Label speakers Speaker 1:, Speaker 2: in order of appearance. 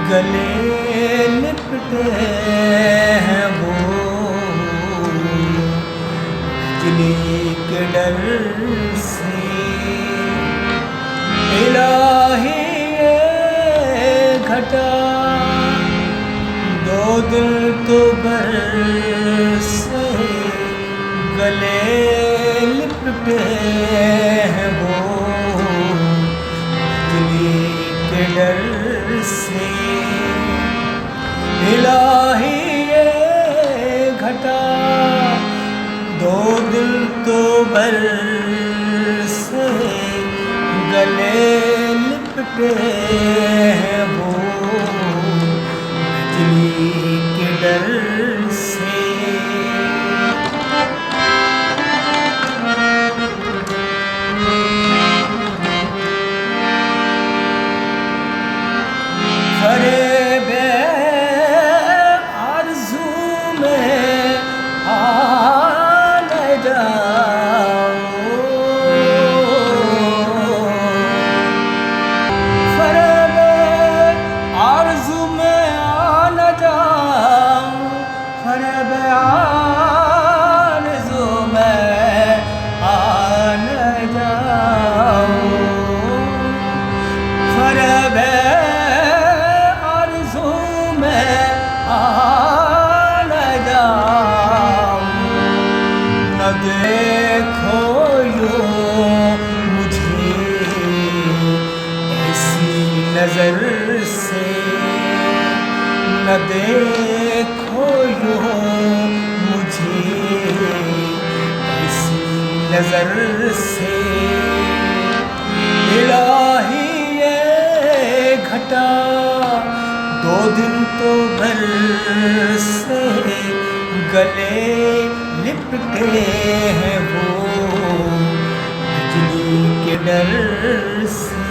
Speaker 1: گلے لپٹے ہیں وہ بجلی کے ڈر سے الہی یہ گھٹا دو دل تو برسے گلے لپٹے ہیں وہ بجلی کے ڈر سے الہی یہ گھٹا دو دل تو برسے گلے لپٹے ہیں وہ بجلی کے ڈر سے فریب آرزو میں آ نہ جاؤ فریب آرزو میں آ نہ جاؤ فریب آرزو میں آ نہ جاؤ فریب دیکھو یوں مجھے ایسی نظر سے نہ دیکھو یوں مجھے ایسی نظر سے الہی یہ گھٹا دو دن تو برسے گلے لپٹے ہیں وہ بجلی کے ڈر سے